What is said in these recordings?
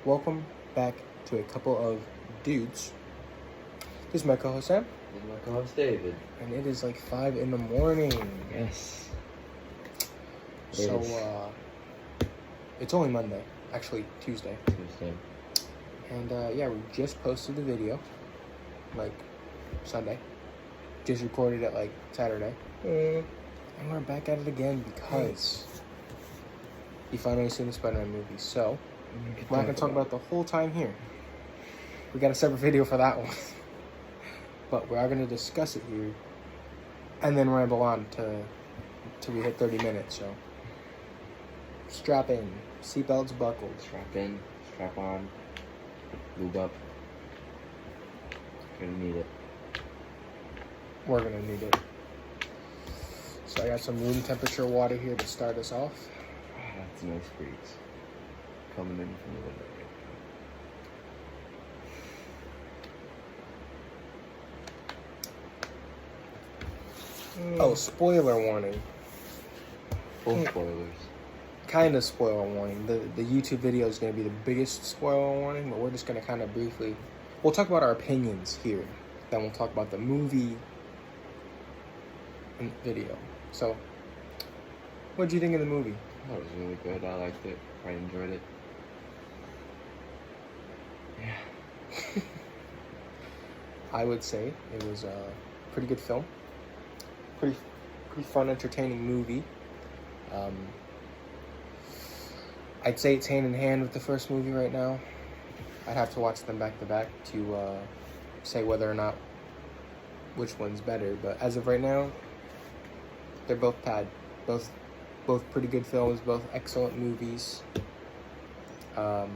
Welcome back to a couple of dudes. This is my co-host Sam. This is my co-host David. And it is like 5 in the morning. Yes. So, it's only Monday. Actually, Tuesday. And, we just posted the video. Like, Sunday. Just recorded it, like, Saturday. And we're back at it again because you finally seen the Spider-Man movie. So, we're not going to talk about the whole time here. We got a separate video for that one. But we are going to discuss it here. And then ramble on till we hit 30 minutes, so. Strap in. Seatbelts buckled. Strap in. Strap on. Lube up. Gonna need it. We're going to need it. So I got some room temperature water here to start us off. That's a nice breeze. Coming in from the window. Oh, spoiler warning. Full spoilers. Kind of spoiler warning. The YouTube video is going to be the biggest spoiler warning, but we're just going to kind of briefly... We'll talk about our opinions here. Then we'll talk about the movie and video. So, what did you think of the movie? Oh, it was really good. I liked it. I enjoyed it. Yeah. I would say it was a pretty good film. Pretty fun, entertaining movie. I'd say it's hand in hand with the first movie right now. I'd have to watch them back to back to say whether or not which one's better. But as of right now, they're both bad. Both pretty good films. Both excellent movies. Yeah.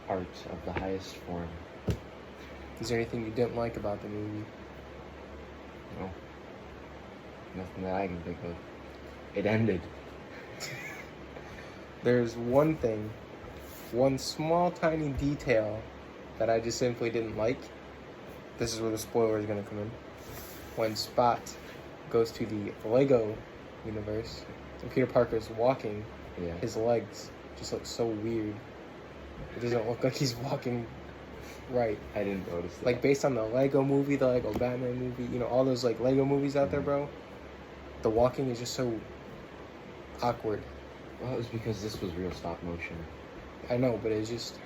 Art of the highest form. Is there anything you didn't like about the movie? No. Nothing that I can think of. It ended. There's one thing, one small tiny detail that I just simply didn't like. This is where the spoiler is going to come in. When Spot goes to the Lego universe and Peter Parker's walking, his legs just look so weird. It doesn't look like he's walking right. I didn't notice that. Like, based on the Lego movie, the Lego Batman movie, you know, all those, like, Lego movies out there, bro, the walking is just so awkward. Well, it was because this was real stop motion. I know, but it's just...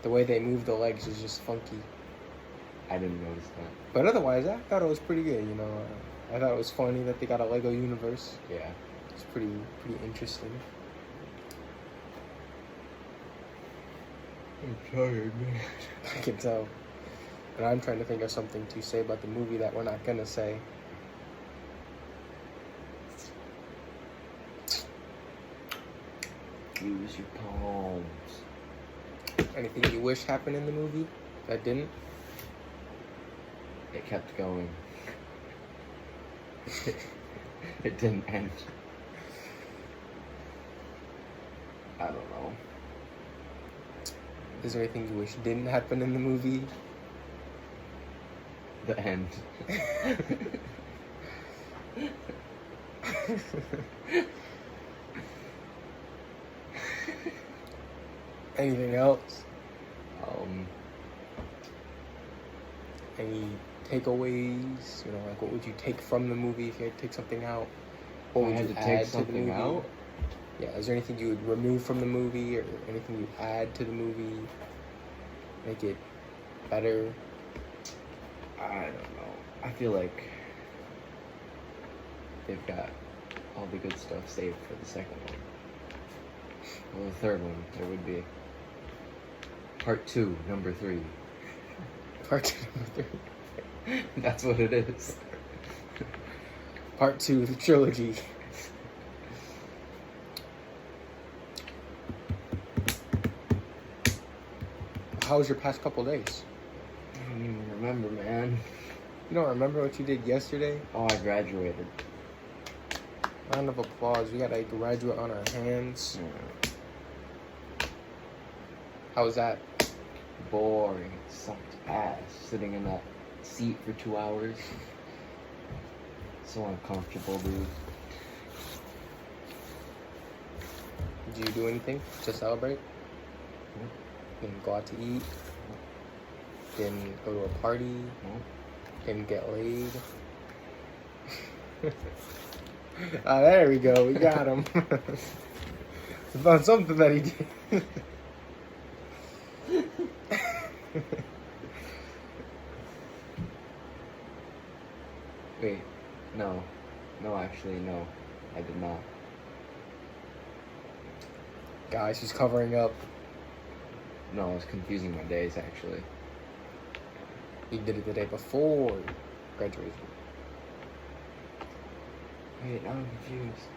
The way they move the legs is just funky. I didn't notice that. But otherwise, I thought it was pretty good, you know. I thought it was funny that they got a Lego universe. Yeah. It's pretty interesting. I'm tired, man. I can tell. And I'm trying to think of something to say about the movie that we're not going to say. Use your palms. Anything you wish happened in the movie that didn't? It kept going. It didn't end. I don't know. Is there anything you wish didn't happen in the movie? The end. Anything else? Any takeaways? You know, like what would you take from the movie if you had to take something out? What would you add to the movie? Out? Yeah, is there anything you would remove from the movie or anything you add to the movie? Make it better? I don't know. I feel like they've got all the good stuff saved for the second one. Well, the third one, there would be part 2, number 3. Part 2, number 3. That's what it is. Part 2, the trilogy. How was your past couple days? I don't even remember, man. You don't remember what you did yesterday? Oh, I graduated. Round of applause. We got a graduate on our hands. Yeah. How was that? Boring. It sucked ass. Sitting in that seat for 2 hours. So uncomfortable, dude. Did you do anything to celebrate? Didn't go out to eat. Didn't go to a party. Didn't get laid. Ah, there we go. We got him. We found something that he did. Wait, no. No, actually, no. I did not. Guys, he's covering up. No, I was confusing my days, actually. He did it the day before graduation. Wait, now I'm confused.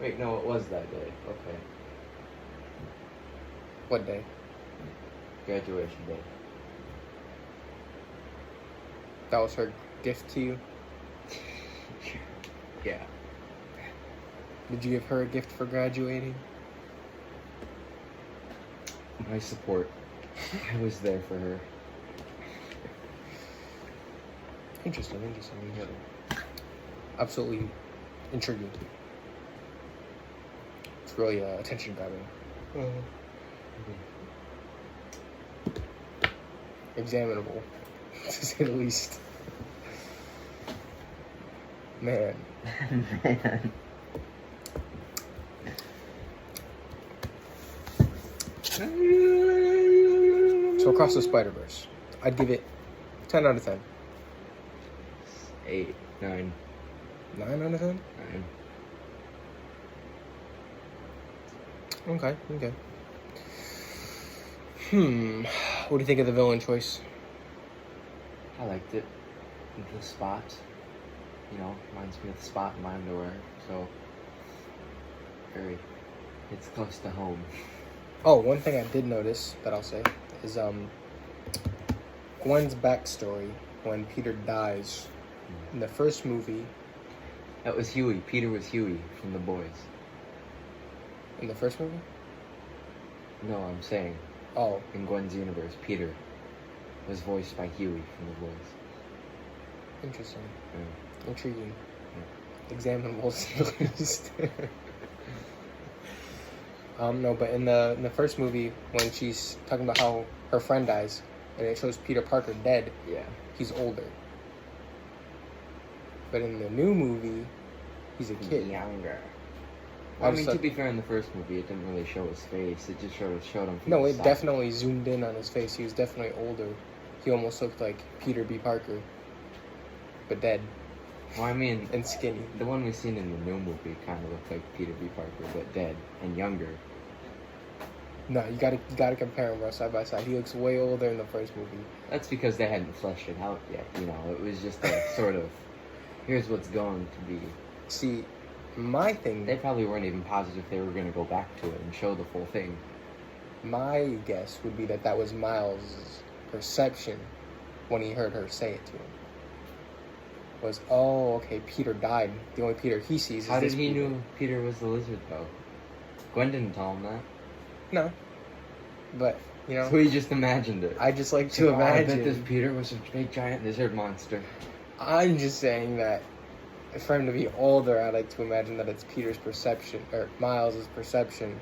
Wait, no, it was that day. Okay. What day? Graduation day. That was her gift to you? Yeah. Did you give her a gift for graduating? My support. I was there for her. Interesting. Absolutely intriguing. It's really attention grabbing. Examinable, to say the least. Man. Man. So Across the Spider-Verse, I'd give it 10 out of 10. 8, 9. 9 out of 10? 9. Okay. What do you think of the villain choice? I liked it. The spot. Reminds me of the spot in my underwear. So, it's close to home. Oh, one thing I did notice that I'll say is Gwen's backstory when Peter dies. In the first movie. That was Huey. Peter was Huey from The Boys. In the first movie? No, I'm saying. Oh. In Gwen's universe, Peter was voiced by Huey from The Boys. Interesting. Yeah. Intriguing. Yeah. Examinable at least. No, but in the first movie, when she's talking about how her friend dies, and it shows Peter Parker dead, Yeah. he's older. But in the new movie, he's a kid. Younger. Well, I mean, to be fair, in the first movie, it didn't really show his face. It just showed him from No, the it side. definitely zoomed in on his face. He was definitely older. He almost looked like Peter B. Parker, but dead. Well, I mean, and skinny. The one we seen in the new movie kind of looked like Peter B. Parker, but dead and younger. No, you gotta compare them, bro, side by side. He looks way older in the first movie. That's because they hadn't fleshed it out yet. It was just a sort of, here's what's going to be. See, my thing. They probably weren't even positive they were going to go back to it and show the full thing. My guess would be that was Miles' perception when he heard her say it to him. Was, oh, okay, Peter died. The only Peter he sees is How this did he Peter. know Peter was the lizard, though? Gwen didn't tell him that. No. But, So he just imagined it. I just like to imagine. I bet this Peter was a big giant lizard monster. I'm just saying that for him to be older, I like to imagine that it's Peter's perception, or Miles' perception.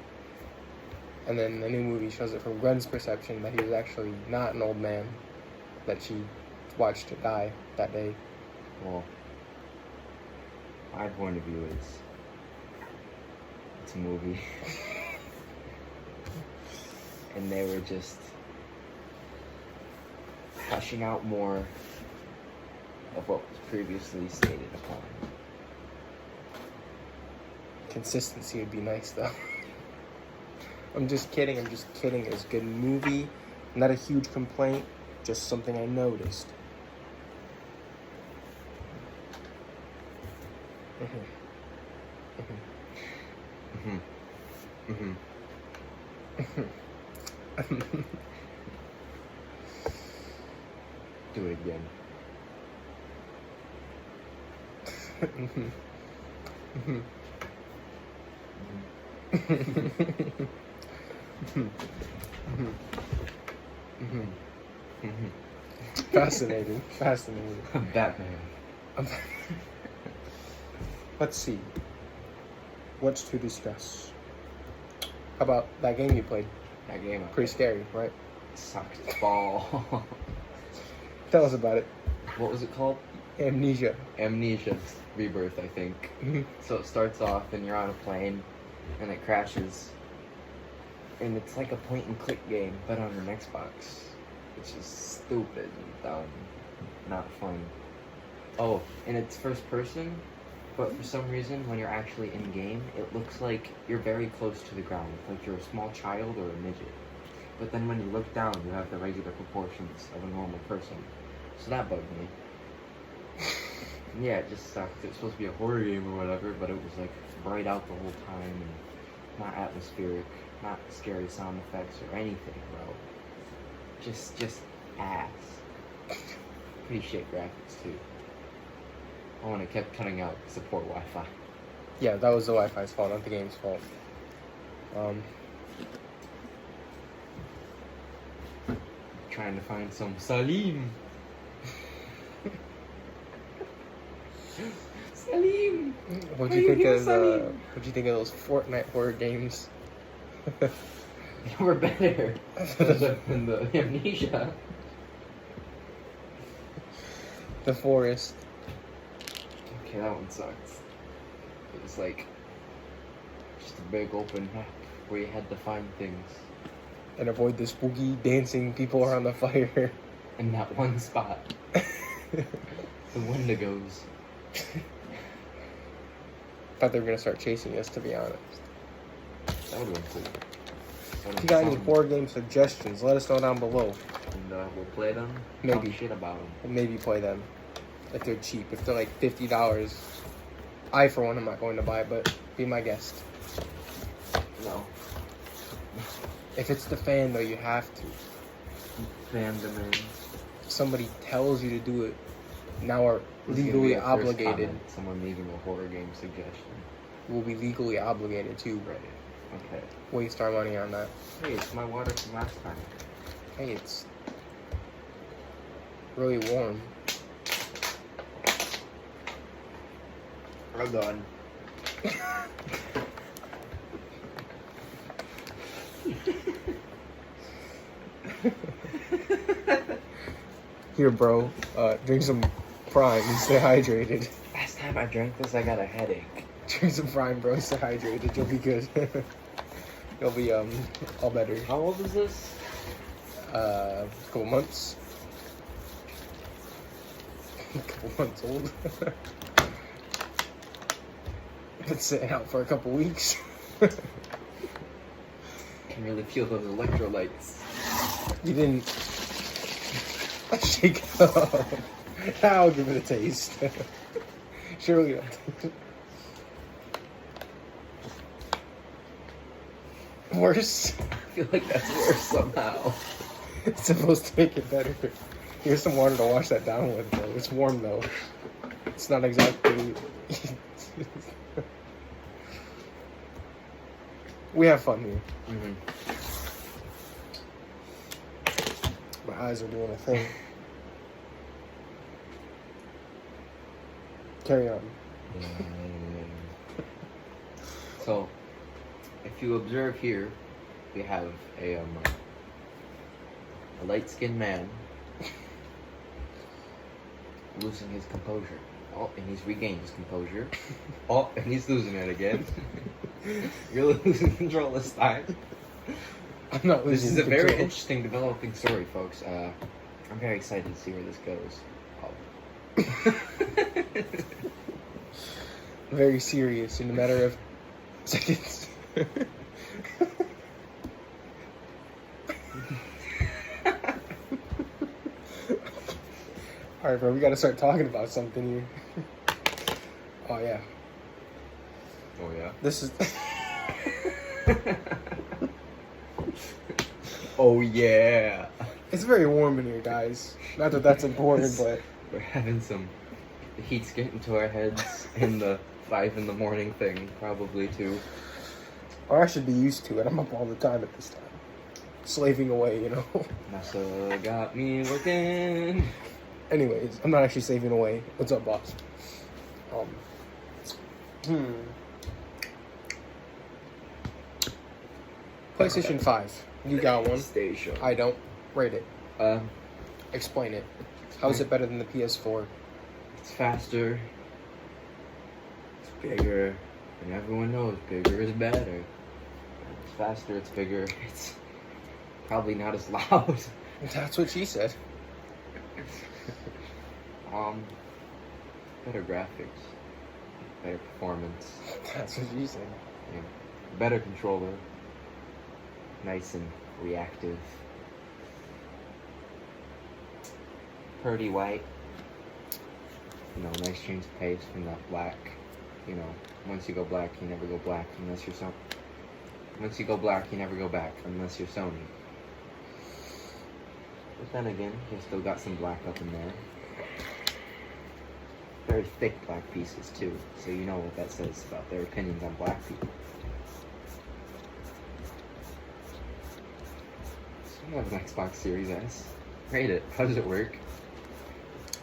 And then the new movie shows it from Gwen's perception that he was actually not an old man that she watched die that day. Well, my point of view is it's a movie. And they were just fleshing out more of what was previously stated upon. Consistency would be nice, though. I'm just kidding. It was a good movie. Not a huge complaint. Just something I noticed. Do it again. Fascinating. Batman. Let's see. What's to discuss? How about that game you played? That game Pretty scary, right? sucked ball. Tell us about it. What was it called? Amnesia. Amnesia Rebirth, I think. So it starts off and you're on a plane and it crashes. And it's like a point and click game, but on an Xbox. Which is stupid and dumb. Not fun. Oh, and it's first person, but for some reason when you're actually in game, it looks like you're very close to the ground. Like you're a small child or a midget. But then when you look down, you have the regular proportions of a normal person. So that bugged me. Yeah, it just sucked. It was supposed to be a horror game or whatever, but it was like bright out the whole time and not atmospheric, not scary sound effects or anything, bro. Just ass. Pretty shit graphics too. Oh, and it kept cutting out support Wi-Fi. Yeah, that was the Wi-Fi's fault, not the game's fault. Trying to find some Salim. Salim. What'd you think of those Fortnite horror games? They were better than the Amnesia. The Forest. Okay, that one sucks. It was like just a big open map where you had to find things. And avoid the spooky dancing people around the fire. In that one spot. The Wendigos. Thought they were gonna start chasing us, to be honest. That would have been cool. If you got any board game suggestions, let us know down below. And we'll play them. Maybe. Talk shit about them. We'll maybe play them. If they're cheap. If they're like $50. I, for one, am not going to buy it, but be my guest. No. If it's the fan, though, you have to. Fandom in. If somebody tells you to do it, now we're This is gonna be legally our first obligated. comment, someone leaving a horror game suggestion. We'll be legally obligated to Right. Okay. waste our money on that. Hey, it's my water from last time. Hey, it's really warm. I'm done. Here, bro, drink some Prime and stay hydrated. Last time I drank this, I got a headache. Drink some Prime, bro, stay hydrated. You'll be good. You'll be, all better. How old is this? A couple months. A couple months old. Been sitting out for a couple weeks. Can really feel those electrolytes. You didn't shake it up. I'll give it a taste. Surely not. Worse? I feel like that's worse somehow. It's supposed to make it better. Here's some water to wash that down with, bro. It's warm, though. It's not exactly... We have fun here. Mm-hmm. My eyes are doing a thing. Carry on. So, if you observe here, we have a light-skinned man losing his composure. Oh, and he's regained his composure. Oh, and he's losing it again. You're losing control this time. I'm not This losing is a very control. interesting developing story, folks. I'm very excited to see where this goes. Very serious in a matter of seconds. Alright, bro, we gotta start talking about something here. Oh, yeah. Oh, yeah? This is... Oh, yeah. It's very warm in here, guys. Not that that's important, but... We're having some... The heat's getting to our heads in the 5 in the morning thing, probably, too. Or I should be used to it. I'm up all the time at this time. Slaving away, you know? Massa got me working. Anyways, I'm not actually slaving away. What's up, boss? PlayStation 5. You got one. Station. I don't. Rate it. Um, Explain it. How is it better than the PS4? It's faster. It's bigger. And everyone knows bigger is better. It's faster, it's bigger. It's probably not as loud. That's what she said. Better graphics. Better performance. That's what she said. Yeah. Better controller. Nice and reactive. Pretty white. You know, nice change of pace from that black. You know, once you go black, you never go black unless you're Sony. Once you go black, you never go back unless you're Sony. But then again, you still got some black up in there. Very thick black pieces too, so you know what that says about their opinions on black people. So you have an Xbox Series S. Rate it. How does it work?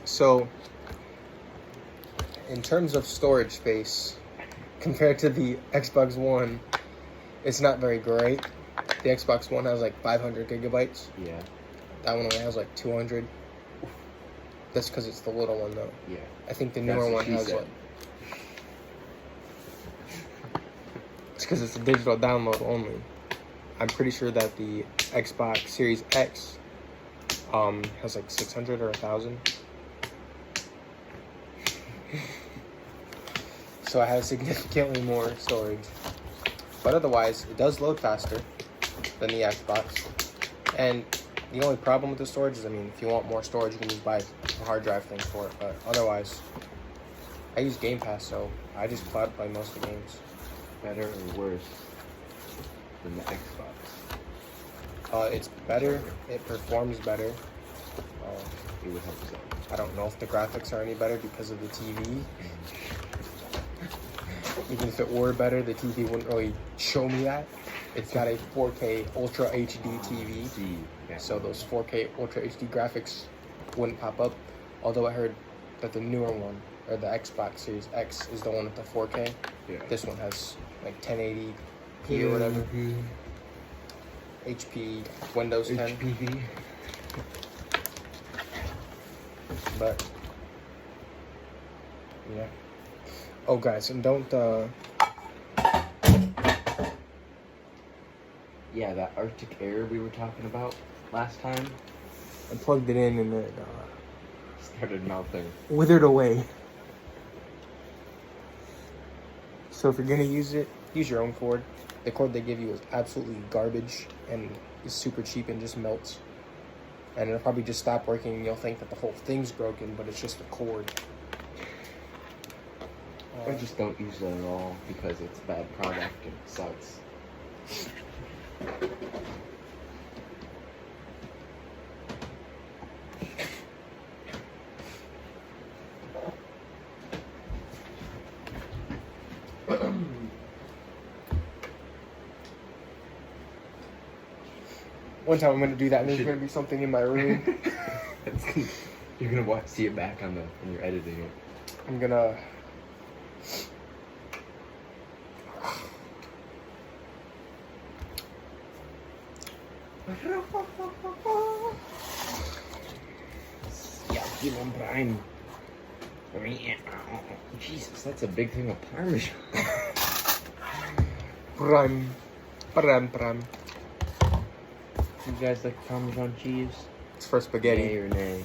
So, in terms of storage space, compared to the Xbox One, it's not very great. The Xbox One has like 500 gigabytes. Yeah. That one only has like 200. That's because it's the little one, though. Yeah. I think the newer one has said. like... It's because it's a digital download only. I'm pretty sure that the Xbox Series X has like 600 or 1,000. So it has significantly more storage. But otherwise, it does load faster than the Xbox. And the only problem with the storage is, I mean, if you want more storage, you can just buy a hard drive thing for it. But otherwise, I use Game Pass, so I just cloud play most of the games. Better or worse than the Xbox? It's better. It performs better. You would hope so. I don't know if the graphics are any better because of the TV. Even if it were better, the TV wouldn't really show me that. It's got a 4K Ultra HD TV, so those 4K Ultra HD graphics wouldn't pop up. Although I heard that the newer one, or the Xbox Series X, is the one with the 4K. Yeah. This one has like 1080p or whatever. HP, Windows 10. HPV. But yeah. Oh, guys, and don't. Yeah, that Arctic Air we were talking about last time I plugged it in and it started melting. withered away. So if you're gonna use it, use your own cord. The cord they give you is absolutely garbage and is super cheap and just melts. And it'll probably just stop working and you'll think that the whole thing's broken, but it's just a cord. Or just don't use it at all because it's a bad product and it sucks. One time I'm gonna do that and there's gonna be something in my room. You're gonna see it back on when you're editing it. I'm gonna... Jesus, that's a big thing of Parmesan. Prime. You guys like Parmesan cheese? It's for spaghetti. Yay or nay?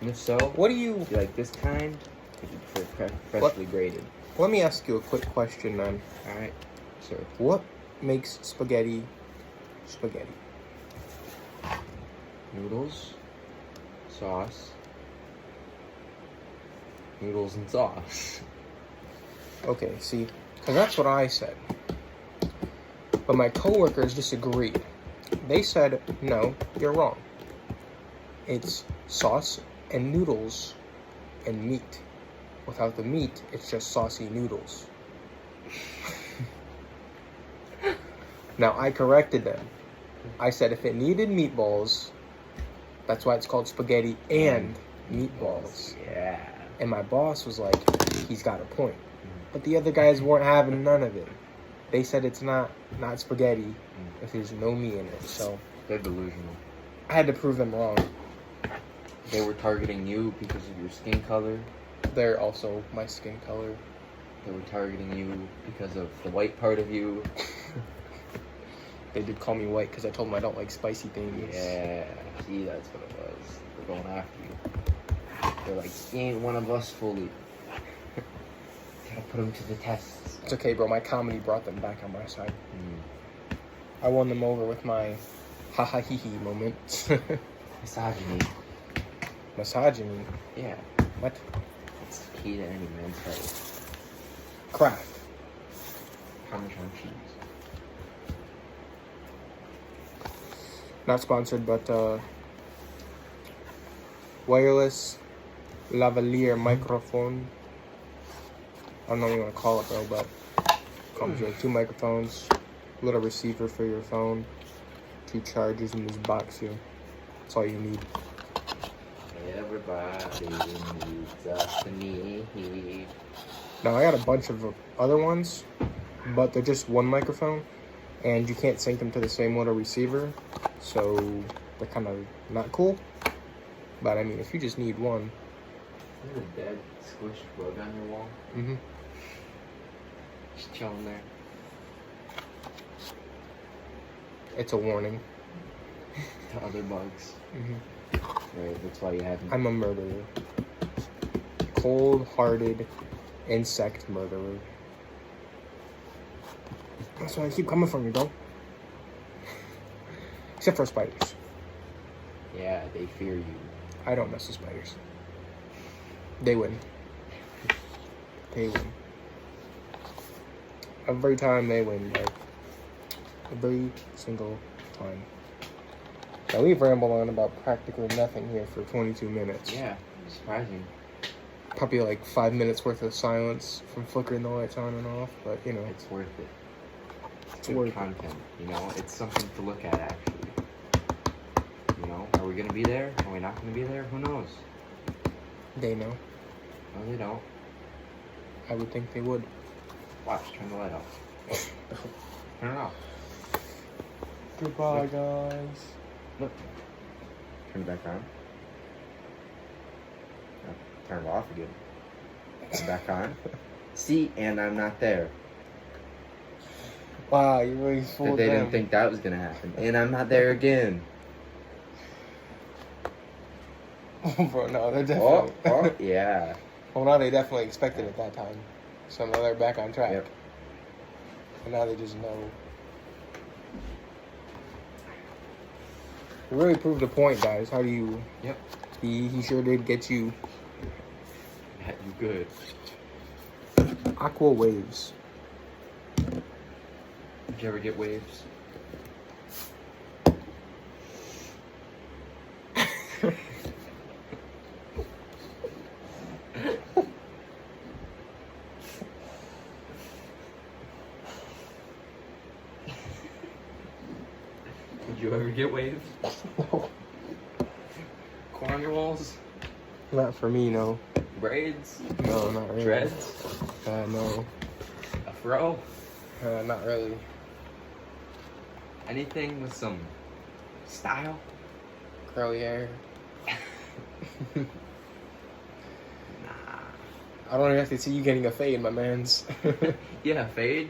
And if so, What do you... do you like this kind? Or do you prefer freshly grated? Let me ask you a quick question, man. Alright, sir. What makes spaghetti spaghetti? Noodles, sauce, noodles and sauce. Okay, see, because that's what I said. But my coworkers disagreed. They said, no, you're wrong. It's sauce and noodles and meat. Without the meat, it's just saucy noodles. Now, I corrected them. I said if it needed meatballs, that's why it's called spaghetti and meatballs. Yeah. And my boss was like, he's got a point. But the other guys weren't having none of it. They said it's not spaghetti if there's no meat in it. So They're delusional. I had to prove them wrong. They were targeting you because of your skin color. They're also my skin color. They were targeting you because of the white part of you. They did call me white because I told them I don't like spicy things. Yeah, see, that's what it was. They're going after you. They're like, you ain't one of us fully. Gotta put them to the test. It's okay, bro. My comedy brought them back on my side. I won them over with my ha ha hee hee moment. Misogyny. Misogyny. Yeah. What? It's key to any man's heart. Craft. Parmesan cheese. Not sponsored, but wireless lavalier microphone. I don't know what you want to call it, bro, but comes with 2 microphones, little receiver for your phone, 2 chargers in this box here. That's all you need. Everybody needs us to need. Now I got a bunch of other ones, but they're just 1 microphone, and you can't sync them to the same little receiver, so they're kind of not cool. But I mean, if you just need one. Is there a dead squished bug on your wall? Mm-hmm. Just chilling there. It's a warning. To other bugs. Mm-hmm. Right, that's why you haven't. I'm a murderer. Cold-hearted insect murderer. That's why I keep coming from you, bro. Except for spiders. Yeah, they fear you. I don't mess with spiders. They win. They win. Every time they win, like, every single time. Now we've rambled on about practically nothing here for 22 minutes. Yeah, surprising. Probably like 5 minutes worth of silence from flickering the lights on and off, but you know. It's worth it. It's good worth content, you know? It's something to look at, actually. You know? Are we gonna be there? Are we not gonna be there? Who knows? They know. No, they don't. I would think they would. Watch, turn the light off. Turn it off. Goodbye, guys. Look. Turn it back on. Now, turn it off again. Turn it back on. See, and I'm not there. Wow, you really But fooled they them. didn't think that was gonna happen. And I'm not there again. Bro, no, they're definitely. Oh, yeah. Well, now they definitely expected it that time. So now they're back on track. Yep. And now they just know. You really proved the point, guys. How do you... Yep. He sure did get you. Yeah, you good. Aqua waves. Did you ever get waves? Did you ever get waves? No. Cornrows? Not for me, no. Braids? No, not really. Dreads? No. A fro? Not really. Anything with some style? Curly hair. Nah. I don't even have to see you getting a fade, my mans. Yeah, fade?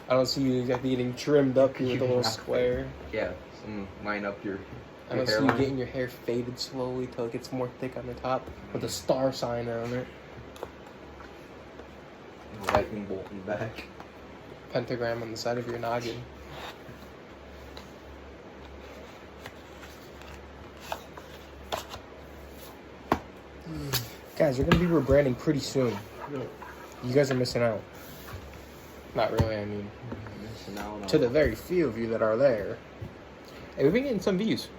I don't see you exactly getting trimmed up here with a little Yeah. square. Yeah, some line up your I don't see you hairline. getting your hair faded slowly till it gets more thick on the top with a star sign on it. Lightning bolt in the back. Pentagram on the side of your noggin. Guys, we're gonna be rebranding pretty soon. You guys are missing out. Not really, I mean. To the very few of you that are there. Hey, we've been getting some views.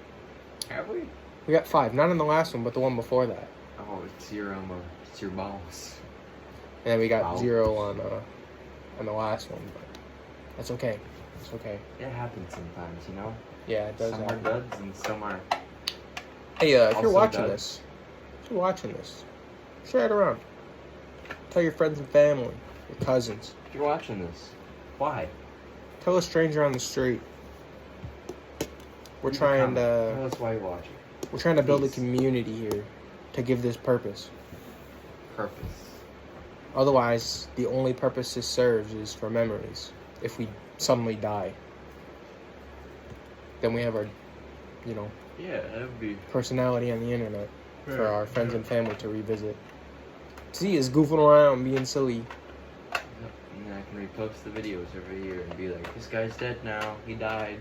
Have we? We got 5, not on the last one, but the one before that. Oh, it's your boss. And then we got Wow. 0 on the last one, but that's okay. It's okay. It happens sometimes, you know? Yeah, it does Some are happen. duds and some are... Hey, if you're Also watching does. this, share it around. Tell your friends and family, your cousins. If you're watching this, Why? Tell a stranger on the street. We're Leave a trying comment. to Tell us why you're watching. we're trying to build a Please. community here to give this purpose. Purpose. Otherwise, the only purpose this serves is for memories. If we suddenly die, then we have our, Yeah, that would be. personality on the internet for our friends and family to revisit. See us goofing around, being silly. And then I can repost the videos every year and be like, this guy's dead now. He died.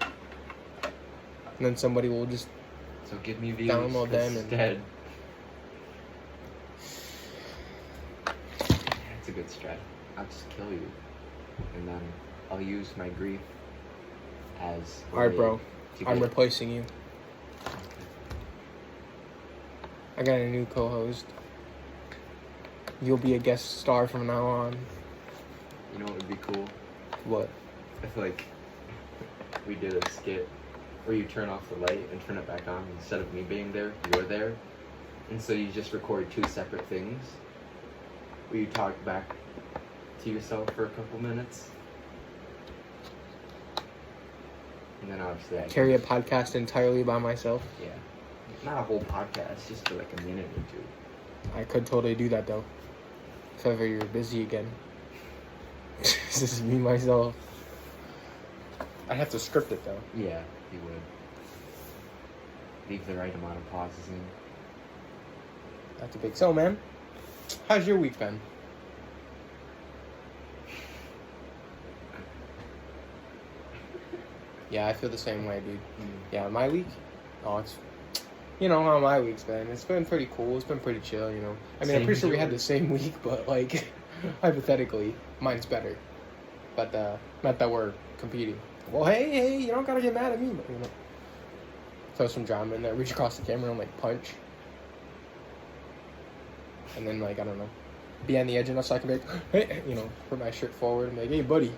And then somebody will just So give me views. Download them He's and- dead. That's a good strat. I'll just kill you. And then I'll use my grief as. a Alright, way bro. to I'm get- replacing you. I got a new co-host. You'll be a guest star from now on. You know what would be cool? What? If like we did a skit where you turn off the light and turn it back on, instead of me being there, you're there. And so you just record two separate things where you talk back to yourself for a couple minutes. And then obviously I Carry a podcast entirely by myself. Yeah. Not a whole podcast, just for like a minute or two. I could totally do that though. If ever you're busy again. This is me myself. I'd have to script it though. Yeah, you would. Leave the right amount of pauses in. That's a big. So man, how's your week been? Yeah, I feel the same way, dude. Yeah, my week? Oh, it's... You know how my week's been. It's been pretty cool. It's been pretty chill, you know. I mean, I'm pretty sure we had the same week, but, like, hypothetically, mine's better. But, not that we're competing. Well, hey, you don't gotta get mad at me, but, you know. Throw some drama in there, reach across the camera and, like, punch. And then, like, I don't know. Be on the edge enough so I can be like, hey, you know, put my shirt forward and be like, hey, buddy.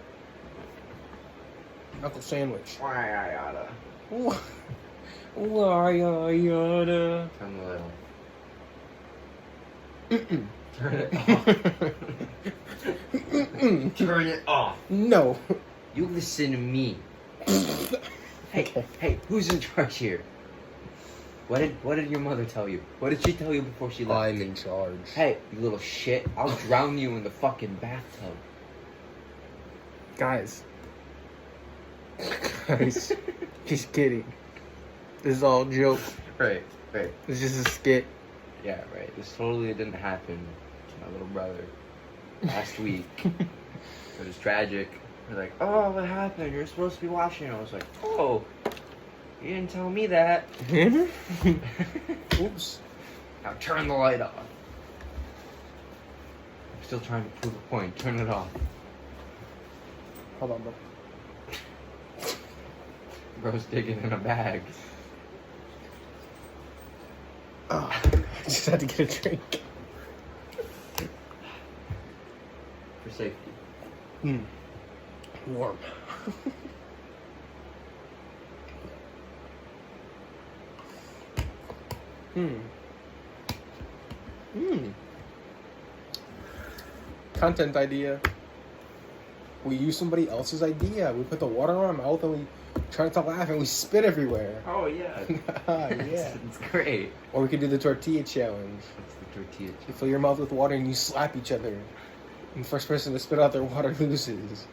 Knuckle sandwich. Why I oughta. Why I oughta. Turn the light on. Mm-mm. Turn it off. Turn it off. No. You listen to me. Hey, Okay. hey, who's in charge here? What did your mother tell you? What did she tell you before she left? I'm in charge. Hey, you little shit! I'll drown you in the fucking bathtub. Guys. Guys. Just kidding. This is all a joke. Right. It's just a skit. Yeah, right. This totally didn't happen to my little brother last week. It was tragic. They're like, oh, what happened? You're supposed to be watching. I was like, oh, you didn't tell me that. Oops. Now turn the light off. I'm still trying to prove a point. Turn it off. Hold on, bro. Bro's digging in a bag. Oh, I just had to get a drink. For safety. Warm. Content idea. We use somebody else's idea. We put the water in our mouth and we try to laugh and we spit everywhere. Oh, yeah. Yeah. It's great. Or we could do the tortilla challenge. What's the tortilla You fill your mouth with water and you slap each other. And the first person to spit out their water loses.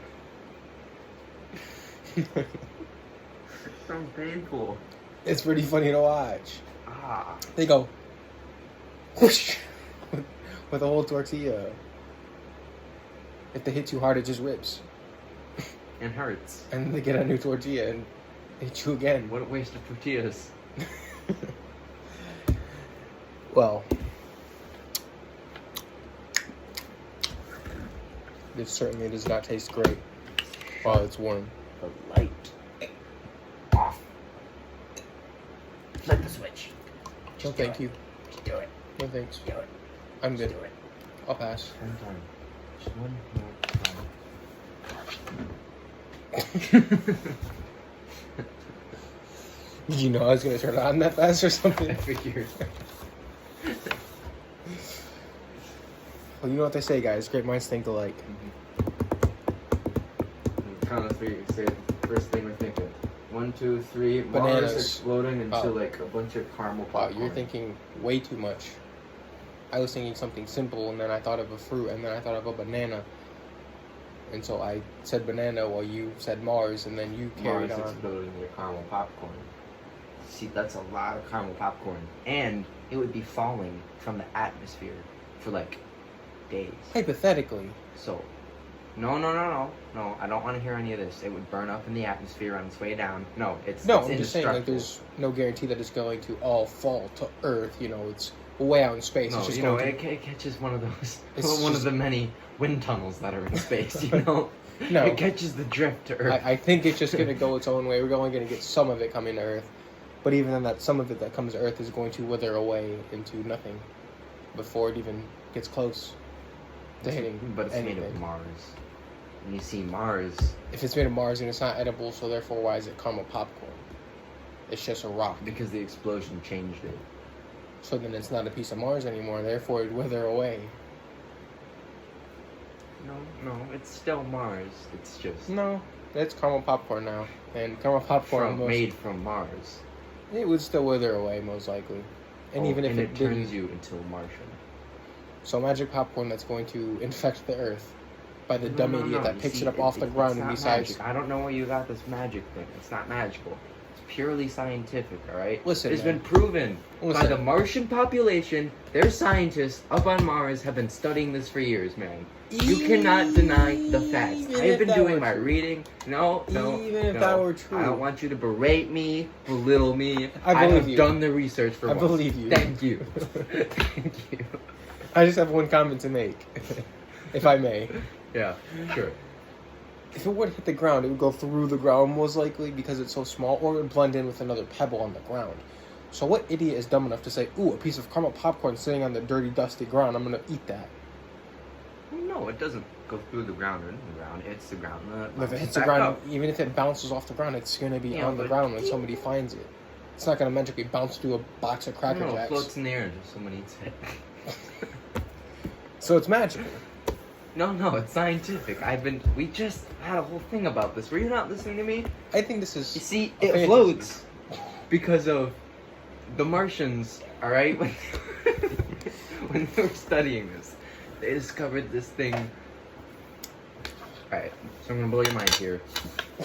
so painful. It's pretty funny to watch. Ah. They go whoosh with a whole tortilla. If they hit too hard, it just rips. It hurts. And they get a new tortilla and hit you again. What a waste of tortillas. Well, it certainly does not taste great while it's warm. The light off. Flip the switch. No, thank you. Just do it. No, thanks. Do it. I'm good. Just do it. I'll pass. One time. Just one more Did you know I was going to turn it on that fast or I something? figured. Well, you know what they say, guys. Great minds think alike. Count of three. Say the first thing we're thinking. 1, 2, 3. Bananas. Mars exploding into Oh. like a bunch of caramel Wow, popcorn. you're thinking way too much. I was thinking something simple, and then I thought of a fruit, and then I thought of a banana. And so I said banana while you said Mars, and then you carried Mars on. exploding into caramel popcorn. See, that's a lot of caramel popcorn. And it would be falling from the atmosphere for like days. Hypothetically. So, no, I don't want to hear any of this. It would burn up in the atmosphere on its way down. No, it's No, it's I'm just saying, like, indestructible. there's no guarantee that it's going to all fall to Earth. You know, it's way out in space. No, it's just you know, going to... it catches one of those, It's one just- of the many wind tunnels that are in space, you know? No. It catches the drift to Earth. I think it's just going to go its own way. We're only going to get some of it coming to Earth. But even then, that some of it that comes to Earth is going to wither away into nothing before it even gets close to hitting But it's anything. made of Mars. And you see Mars, If it's made of Mars and it's not edible, so therefore why is it caramel popcorn? It's just a rock. because the explosion changed it. So then it's not a piece of Mars anymore, therefore it'd wither away. No, it's still Mars. It's just No, it's caramel popcorn now. And caramel popcorn made from Mars. it would still wither away most likely. And even if it turns didn't, you into a Martian. so magic popcorn that's going to infect the Earth by the dumb idiot that You picks see, it up off the ground it's and not decides. magic. I don't know where you got this magic thing. It's not magical. It's purely scientific, alright? Listen, It's man. been proven by Listen. the Martian population. Their scientists up on Mars have been studying this for years, man. You cannot deny the facts. Even I if have been that doing were my true. reading. No. Even if no. that were true. I don't want you to berate me, belittle me. I believe have you. done the research for I once. believe you. Thank you. Thank you. I just have one comment to make, if I may. Yeah, sure. If it would hit the ground, it would go through the ground most likely because it's so small, or it would blend in with another pebble on the ground. So what idiot is dumb enough to say, ooh, a piece of caramel popcorn sitting on the dirty, dusty ground, I'm going to eat that? No, it doesn't go through the ground or into the ground. It's the ground. If it hits the ground, even if it bounces off the ground, it's going to be Yeah, on the but- ground when somebody finds it. It's not going to magically bounce through a box of Cracker No, it Jacks. floats in the air until someone eats it. So it's magical. No, it's scientific. We just had a whole thing about this. Were you not listening to me? I think this You is... see, a it fantasy. floats because of the Martians, alright? When they were studying this, they discovered this thing. Alright, so I'm gonna blow your mind here.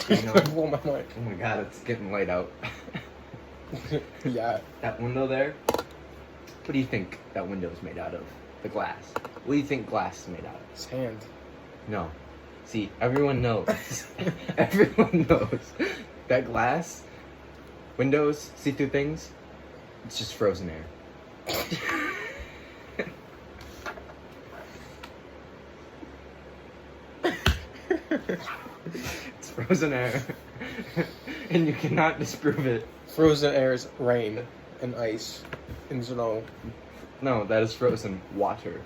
You know, Blow my mind. oh my god, it's getting light out. Yeah. That window there, what do you think that window is made out of? The glass. What do you think glass is made out of? Sand. No. See, everyone knows. Everyone knows that glass, windows, see-through things, it's just frozen air. It's frozen air. And you cannot disprove it. Frozen air is rain and ice and snow. No, that is frozen water.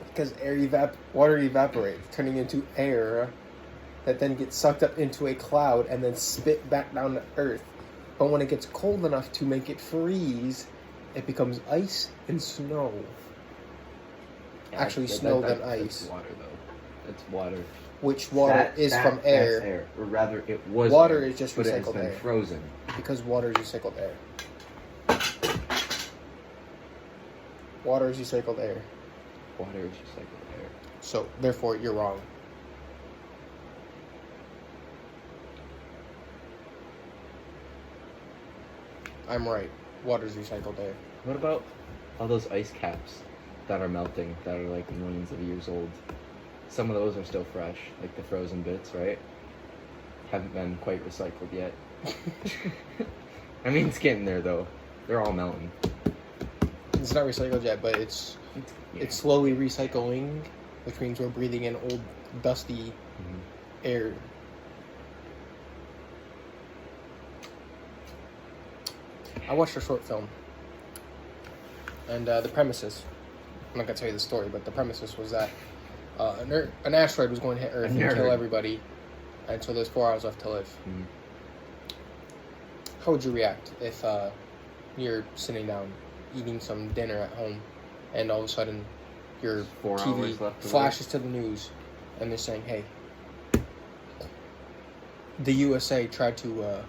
Because water evaporates, turning into air that then gets sucked up into a cloud and then spit back down to Earth. But when it gets cold enough to make it freeze, it becomes ice and snow. Actually, snow than That's ice. water, though. That's water. Which water is from air, That's air. Or rather, it was Water air, is just but it has recycled been air. frozen. because water is recycled air. Water is recycled air. Water is recycled air. So, therefore, you're wrong. I'm right. Water is recycled air. What about all those ice caps that are melting, that are like millions of years old? Some of those are still fresh, like the frozen bits, right? Haven't been quite recycled yet. I mean, it's getting there though. They're all melting. It's not recycled yet, but it's slowly recycling, which means we're breathing in old, dusty air. I watched a short film, and the premises, I'm not going to tell you the story, but the premises was that an asteroid was going to hit Earth and kill everybody, and so there's 4 hours left to live. Mm-hmm. How would you react if you're sitting down, eating some dinner at home, and all of a sudden your 4 TV hours left to flashes to the news, and they're saying, "Hey, the USA tried to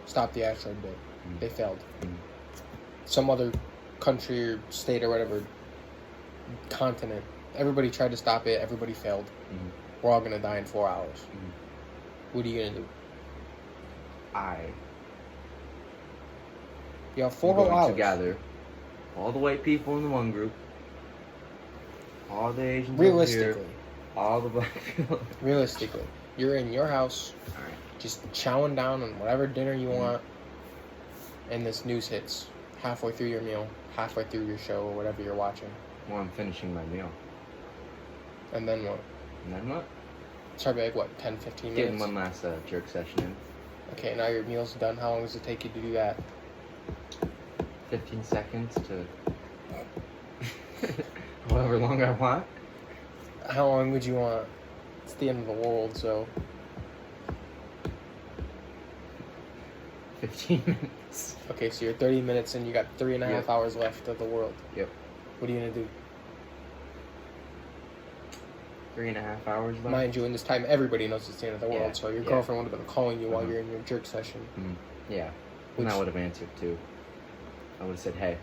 stop the asteroid bit. They failed. Some other country or state or whatever continent, everybody tried to stop it. Everybody failed. We're all gonna die in 4 hours. What are you gonna do?" You have 4 whole hours to gather all the white people in the one group, all the Asians over Realistically, here, all the black people. realistically, you're in your house, Alright. just chowing down on whatever dinner you want, and this news hits halfway through your meal, halfway through your show, or whatever you're watching. Well, I'm finishing my meal. And then what? And then what? It's probably like, what, 10, 15 Getting minutes? one last jerk session in. Okay, now your meal's done. How long does it take you to do that? 15 seconds to however long I want. How long would you want? It's the end of the world, so 15 minutes. okay, so you're 30 minutes and you got 3.5 Yep. hours left of the world. Yep. What are you gonna do? 3.5 hours left. Mind you, in this time, everybody knows it's the end of the world, Yeah, so your yeah. girlfriend would have been calling you while you're in your jerk session. Yeah. Which- And I would have answered too. I would have said, "Hey,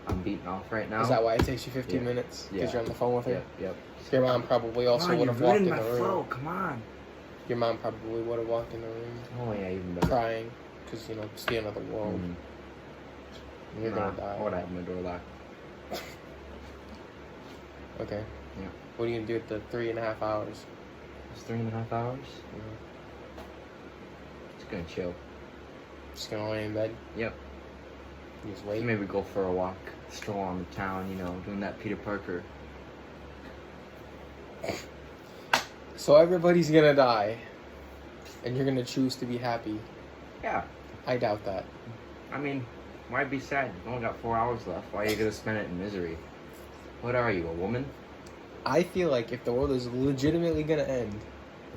I'm beating off right now." Is that why it takes you 15 Yeah. minutes? Because Yeah. you're on the phone with her? Yep. Your mom probably also Come on, would you're have walked in ruining the my room. flow. Come on. Your mom probably would have walked in the room Oh yeah, even better. crying because, you know, it's the end of the world. Mhm. And you're going to die. I would have my door locked. Okay. Yeah. What are you going to do at the 3.5 hours? It's 3.5 hours. Just gonna chill. Just going to lay in bed? Yep. You just wait? Maybe go for a walk, stroll on the town, you know, doing that Peter Parker. So everybody's going to die, and you're going to choose to be happy. Yeah. I doubt that. I mean, why be sad? You've only got 4 hours left. Why are you gonna spend it in misery? What are you, a woman? I feel like if the world is legitimately going to end,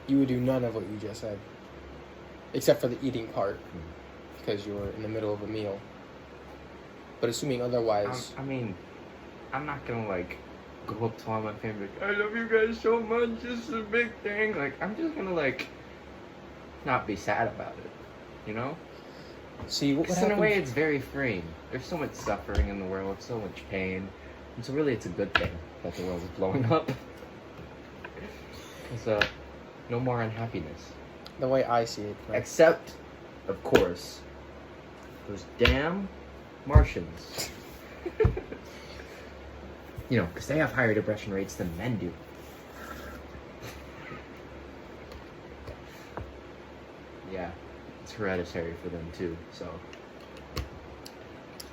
you would do none of what you just said. Except for the eating part, because you were in the middle of a meal. But assuming otherwise... I mean, I'm not gonna, like, go up to all my family, like, I love you guys so much, this is a big thing. Like, I'm just gonna, like, not be sad about it, you know? See, what would Because happen... in a way, it's very freeing. There's so much suffering in the world, so much pain. And so really, it's a good thing that the world is blowing up. Because, no more unhappiness. The way I see it. Right? Except, of course, those damn Martians. You know, because they have higher depression rates than men do. Yeah, it's hereditary for them too, so.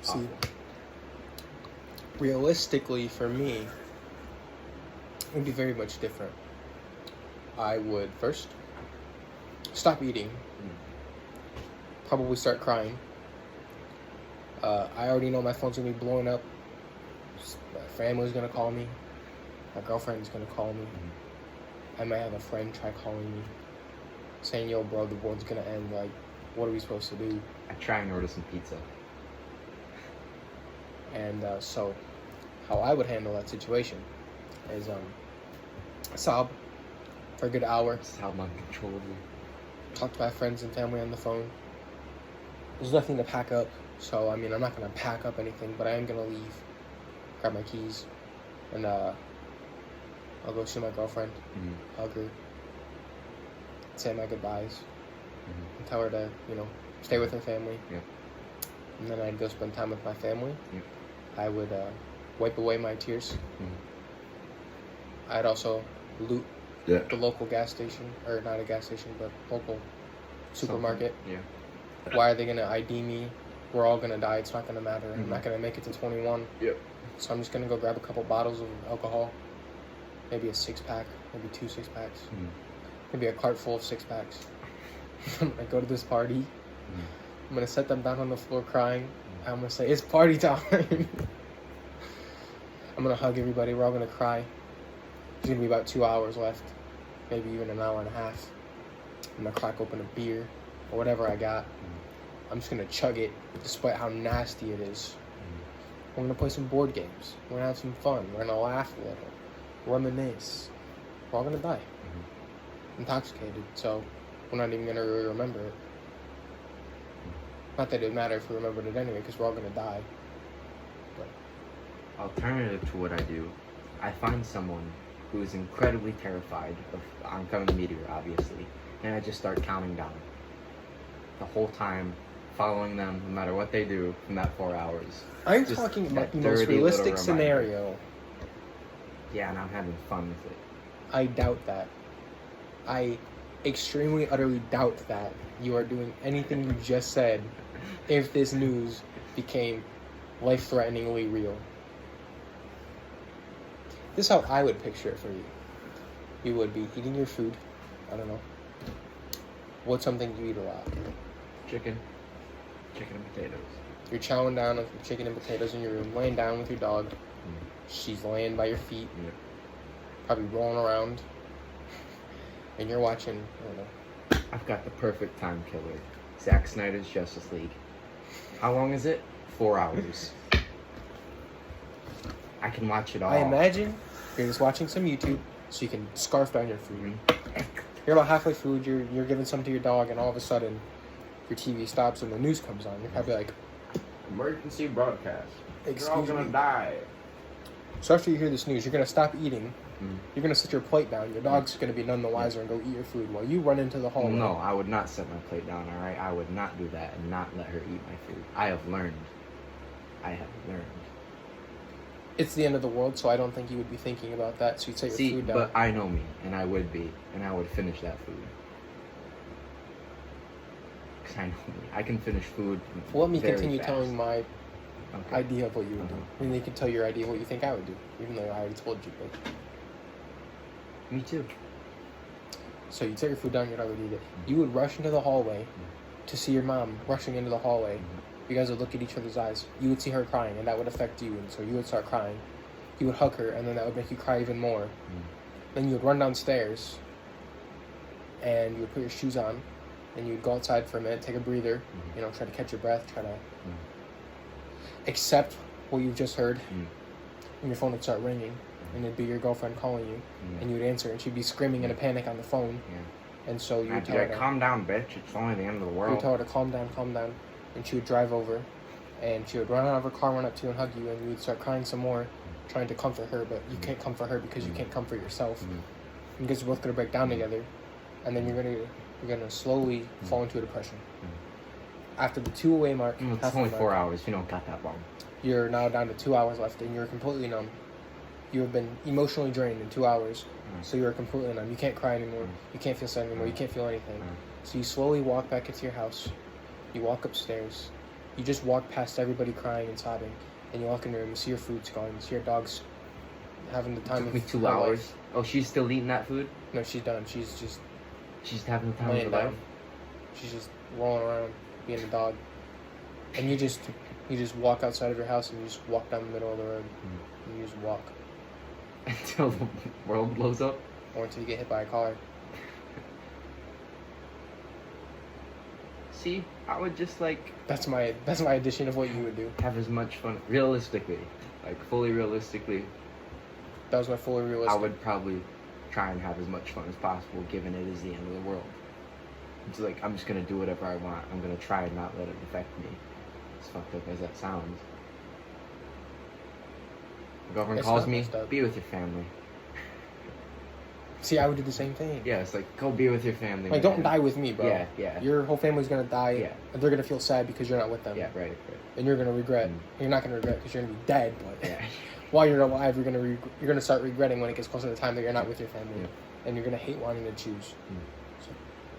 See, Awful. realistically for me, it would be very much different. I would first stop eating, probably start crying. I already know my phone's gonna be blowing up. My family's gonna call me. My girlfriend's gonna call me. I might have a friend try calling me, saying, "Yo, bro, the world's gonna end. Like, what are we supposed to do?" I try and order some pizza. And so, how I would handle that situation is sob for a good hour, Sob uncontrollably. talk to my friends and family on the phone. There's nothing to pack up, so I mean, I'm not gonna pack up anything, but I am gonna leave, grab my keys, and I'll go see my girlfriend, hug her, say my goodbyes, and tell her to, you know, stay with her family. Yep. And then I'd go spend time with my family. Yep. I would wipe away my tears. I'd also loot the local gas station, or not a gas station, but local supermarket. Yeah. Why are they gonna ID me? We're all gonna die. It's not gonna matter. I'm not gonna make it to 21. Yep. So I'm just gonna go grab a couple bottles of alcohol, maybe a 6-pack, maybe 2 6-packs, maybe a cart full of 6-packs. I'm gonna go to this party. I'm gonna set them down on the floor crying. I'm gonna say, "It's party time." I'm gonna hug everybody. We're all gonna cry. There's gonna be about 2 hours left, maybe even an hour and a half. I'm gonna crack open a beer or whatever I got. I'm just gonna chug it, despite how nasty it is. We're gonna play some board games. We're gonna have some fun. We're gonna laugh a little. reminisce. We're all gonna die. Intoxicated, so we're not even gonna really remember it. Not that it'd matter if we remembered it anyway, because we're all gonna die. But alternative to what I do, I find someone who is incredibly terrified of oncoming meteor, obviously, and I just start counting down. The whole time, following them, no matter what they do, from that 4 hours. I'm Just talking about that the most dirty little realistic reminder. scenario. Yeah, and I'm having fun with it. I doubt that. I extremely, utterly doubt that you are doing anything you just said if this news became life-threateningly real. This is how I would picture it for you. You would be eating your food. I don't know. What's something you eat a lot? Chicken and potatoes. You're chowing down with your chicken and potatoes in your room, laying down with your dog. She's laying by your feet, probably rolling around, and you're watching, I don't know. I've got the perfect time killer. Zack Snyder's Justice League. How long is it? 4 hours. I can watch it all. I imagine you're just watching some YouTube so you can scarf down your food. You're about halfway through, you're giving some to your dog, and all of a sudden, your TV stops and the news comes on. You're probably like, emergency broadcast. Excuse You're all gonna me. die. So after you hear this news, you're going to stop eating. You're going to set your plate down. Your dog's going to be none the wiser and go eat your food while you run into the hallway. No, I would not set my plate down, alright? I would not do that and not let her eat my food. I have learned. It's the end of the world, so I don't think you would be thinking about that. So you'd set your food down. But I know me, and I would be, and I would finish that food. Because I know me. I can finish food Well, let me very continue fast. telling my Okay. idea of what you would do. And then you can tell your idea of what you think I would do, even though I already told you. But Me too. so you'd set your food down, your dog would eat it. You would rush into the hallway to see your mom rushing into the hallway. You guys would look at each other's eyes. You would see her crying, and that would affect you, and so you would start crying. You would hug her, and then that would make you cry even more. Then you would run downstairs, and you would put your shoes on, and you would go outside for a minute, take a breather, you know, try to catch your breath, try to accept what you've just heard, and your phone would start ringing, and it'd be your girlfriend calling you, and you would answer, and she'd be screaming in a panic on the phone, and so you would I'd be tell her like, to, calm down, bitch. It's only the end of the you world. would tell her to calm down, and she would drive over, and she would run out of her car, run up to you and hug you, and you would start crying some more, trying to comfort her, but you can't comfort her because you can't comfort yourself. You guys are both gonna break down together, and then you're gonna slowly fall into a depression. After the 2-away mark, It's halfway only mark, 4 hours. You don't got that long. you're now down to 2 hours left, and you're completely numb. You have been emotionally drained in 2 hours, so you're completely numb. You can't cry anymore. You can't feel sad anymore. You can't feel anything. So you slowly walk back into your house. You walk upstairs. You just walk past everybody crying and sobbing, and you walk in your room. You see your food's gone. You see your dog's having the time Took of me 2 her hours. life. Oh, she's still eating that food? No, she's done. She's just She's having the time of laying her life? down. She's just rolling around, being a dog. And you just walk outside of your house, and you just walk down the middle of the road, and you just walk, Until the world blows up? or until you get hit by a car. See, I would just like That's my addition of what you would do. have as much fun. Realistically, like fully realistically, That was my fully realistic. I would probably try and have as much fun as possible, given it is the end of the world. It's like I'm just gonna do whatever I want. I'm gonna try and not let it affect me. As fucked up as that sounds. My girlfriend It's calls not me, messed up. be with your family. See, I would do the same thing. Yeah, it's like go be with your family. Like, man. don't die with me, bro. Yeah. Your whole family's gonna die. Yeah. And they're gonna feel sad because you're not with them. Yeah, right. And you're gonna regret. You're not gonna regret because you're gonna be dead. But Yeah. while you're alive, you're gonna start regretting when it gets closer to the time that you're not with your family, Yeah. and you're gonna hate wanting to choose. So,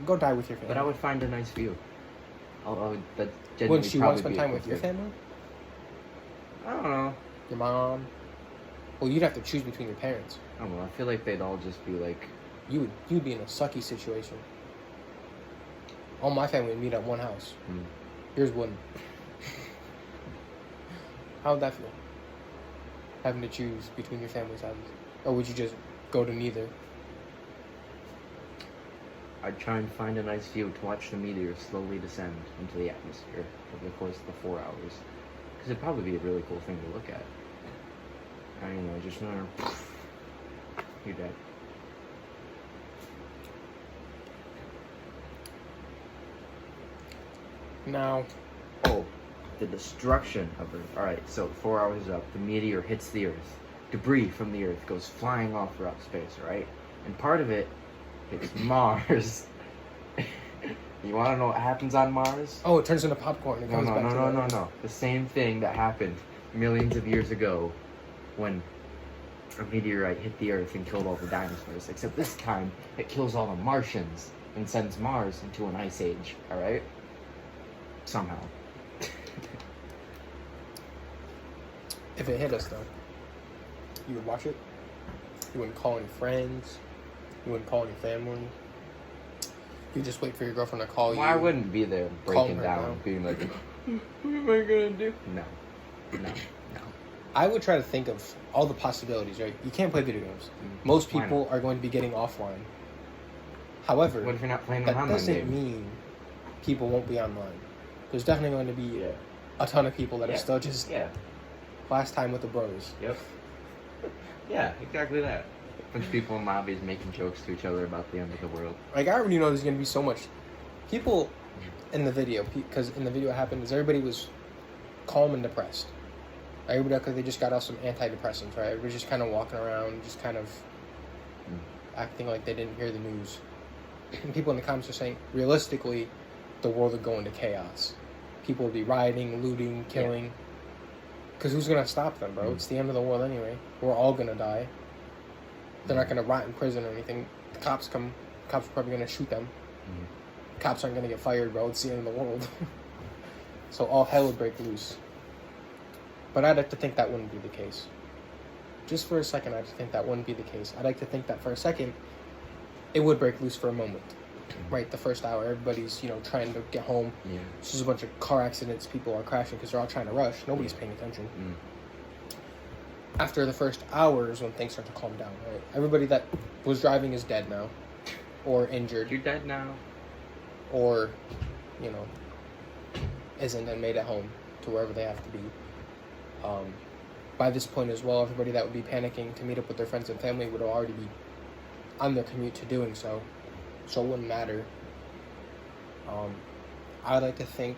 go die with your family. But I would find a nice view. I would, that genuinely Wouldn't you want to probably spend be time a with cool your thing. family? I don't know. Your mom? Well, you'd have to choose between your parents. I don't know. I feel like they'd all just be like, You'd be in a sucky situation. All my family would meet at one house. Yours wouldn't. How would that feel? Having to choose between your family's houses, or would you just go to neither? I'd try and find a nice view to watch the meteor slowly descend into the atmosphere over the course of the 4 hours. Because it'd probably be a really cool thing to look at. I don't know, just remember, You're dead. Now, oh, the destruction of Earth. Alright, so 4 hours up, the meteor hits the Earth. Debris from the Earth goes flying off throughout space, right? And part of it hits Mars. You want to know what happens on Mars? oh, it turns into popcorn. It comes back to No. The same thing that happened millions of years ago when a meteorite hit the Earth and killed all the dinosaurs. Except this time, it kills all the Martians and sends Mars into an ice age, alright? Somehow. If it hit us, though, you would watch it. You wouldn't call any friends. You wouldn't call any family. You just wait for your girlfriend to call you. Well, I wouldn't be there breaking down, being like, what am I gonna do? No. I would try to think of all the possibilities, right? You can't play video games. Most people are going to be getting offline. However, what if you're not playing that an online doesn't game? mean people won't be online. There's definitely going to be a ton of people that are still just last time with the bros. Yep. Yeah, exactly that. A bunch of people in lobbies making jokes to each other about the end of the world. Like, I already know there's going to be so much people in the video, because in the video what happened is everybody was calm and depressed. Everybody, because they just got off some antidepressants, right? Everybody's just kind of walking around, just kind of acting like they didn't hear the news. And people in the comments are saying, realistically, the world would go into chaos. People would be rioting, looting, killing. Because who's going to stop them, bro? It's the end of the world anyway. We're all going to die. They're not going to rot in prison or anything. The cops come. The cops are probably going to shoot them. Cops aren't going to get fired, bro. It's the end of the world. So all hell would break loose. But I'd like to think that wouldn't be the case. Just for a second, I'd think that wouldn't be the case. I'd like to think that for a second, it would break loose for a moment. Right, the first hour, everybody's, trying to get home. Yeah. There's just a bunch of car accidents. People are crashing because they're all trying to rush. Nobody's paying attention. After the first hours, when things start to calm down, right? Everybody that was driving is dead now, or injured. You're dead now. Or, isn't and made it home to wherever they have to be. By this point as well, everybody that would be panicking to meet up with their friends and family would already be on their commute to doing so. So it wouldn't matter. I would like to think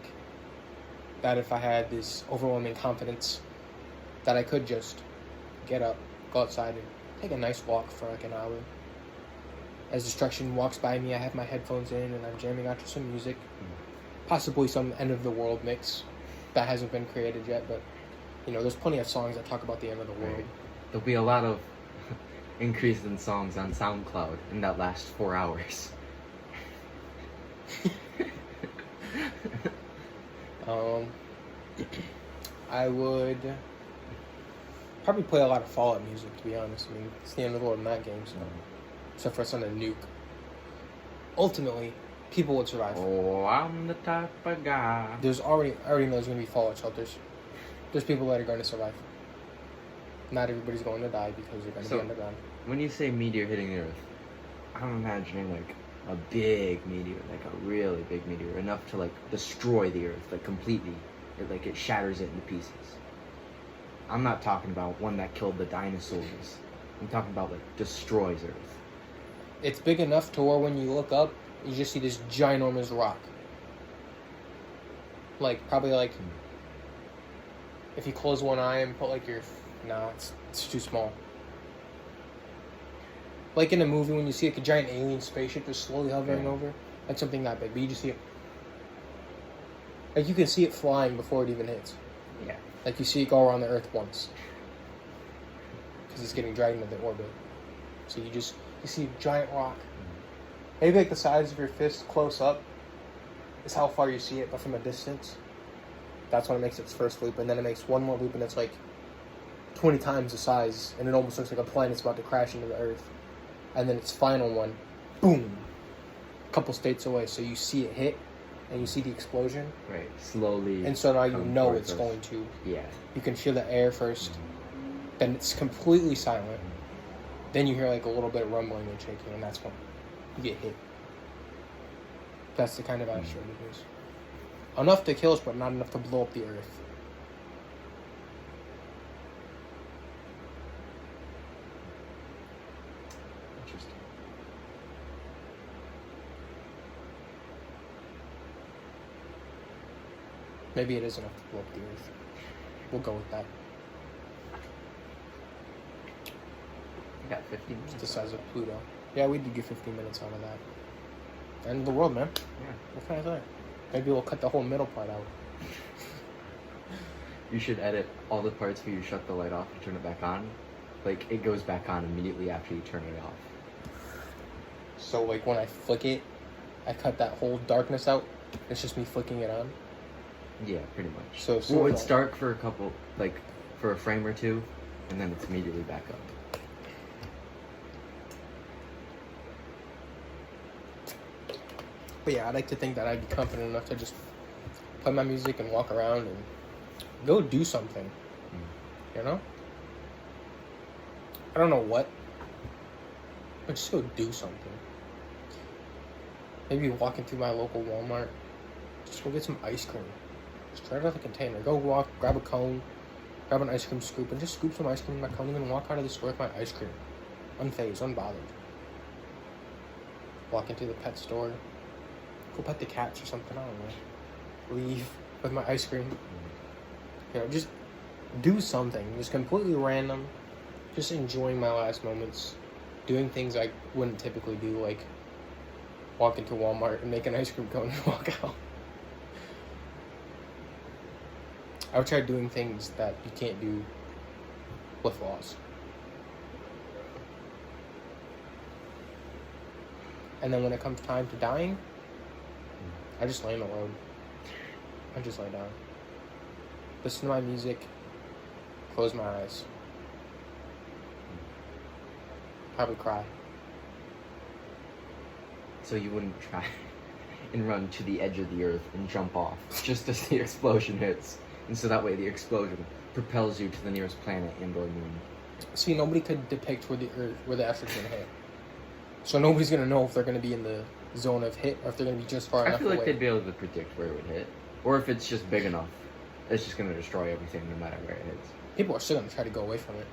that if I had this overwhelming confidence that I could just get up, go outside, and take a nice walk for like an hour. As destruction walks by me, I have my headphones in and I'm jamming out to some music. Possibly some end of the world mix that hasn't been created yet, but there's plenty of songs that talk about the end of the world. Right. There'll be a lot of increase in songs on SoundCloud in that last 4 hours. I would probably play a lot of Fallout music, to be honest. I mean, it's the end of the world in that game, so except for it's on a nuke. Ultimately, people would survive. Oh, I'm the type of guy. I already know there's going to be fallout shelters. There's people that are going to survive. Not everybody's going to die because they're going to be underground. When you say meteor hitting the Earth, I'm imagining like a big meteor, like a really big meteor, enough to like destroy the Earth, like completely. It shatters it into pieces. I'm not talking about one that killed the dinosaurs. I'm talking about like destroys Earth. It's big enough to where when you look up, you just see this ginormous rock. Like, probably like, if you close one eye and put like your, it's too small. Like in a movie when you see like a giant alien spaceship just slowly hovering over, like something that big, but you just see it. Like you can see it flying before it even hits. Yeah. Like you see it go around the Earth once. Because it's getting dragged into the orbit. So you see a giant rock. Maybe like the size of your fist close up is how far you see it, but from a distance, that's when it makes its first loop, and then it makes one more loop and it's like 20 times the size, and it almost looks like a planet's about to crash into the Earth. And then its final one, boom, a couple states away. So you see it hit, and you see the explosion. Right, slowly. And so now you know it's going to. Yeah. You can feel the air first, then it's completely silent. Then you hear like a little bit of rumbling and shaking, and that's when you get hit. That's the kind of asteroid it is. Enough to kill us, but not enough to blow up the Earth. Maybe it is enough to blow up the Earth. We'll go with that. You got 15 minutes. It's the size of Pluto. Yeah, we did get 15 minutes out of that. End of the world, man. Yeah. What can I say? Maybe we'll cut the whole middle part out. You should edit all the parts where you shut the light off and turn it back on. Like, it goes back on immediately after you turn it off. So, like, when I flick it, I cut that whole darkness out. It's just me flicking it on. Yeah, pretty much. So well, it's dark for a couple, like, for a frame or two, and then it's immediately back up. But yeah, I'd like to think that I'd be confident enough to just play my music and walk around and go do something. You know? I don't know what, but just go do something. Maybe walking through my local Walmart, just go get some ice cream. Just try it out of the container. Go walk, grab a cone, grab an ice cream scoop, and just scoop some ice cream in my cone and then walk out of the store with my ice cream. Unfazed, unbothered. Walk into the pet store. Go pet the cats or something, I don't know. Leave with my ice cream. You know, just do something. Just completely random. Just enjoying my last moments. Doing things I wouldn't typically do, like walk into Walmart and make an ice cream cone and walk out. I would try doing things that you can't do with laws. And then when it comes time to dying, I just lay in the road. I just lay down. Listen to my music. Close my eyes. Probably cry. So you wouldn't try and run to the edge of the earth and jump off just as the explosion hits. And so that way the explosion propels you to the nearest planet and or moon. See, nobody could depict where the asteroid's gonna hit. So nobody's gonna know if they're gonna be in the zone of hit or if they're gonna be just far enough I feel like away. they'd be able to predict where it would hit. Or if it's just big enough, it's just gonna destroy everything no matter where it hits. People are still gonna try to go away from it.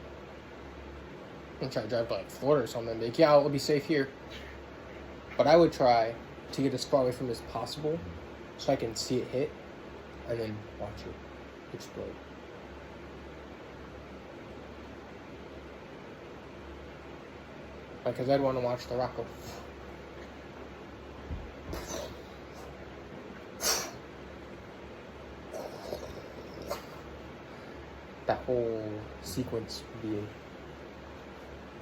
I'm gonna try to drive to like Florida or something. Be like, yeah, I'll be safe here. But I would try to get as far away from it as possible so I can see it hit and then watch it explode. Like, cause I'd want to watch the rock go. That whole sequence would be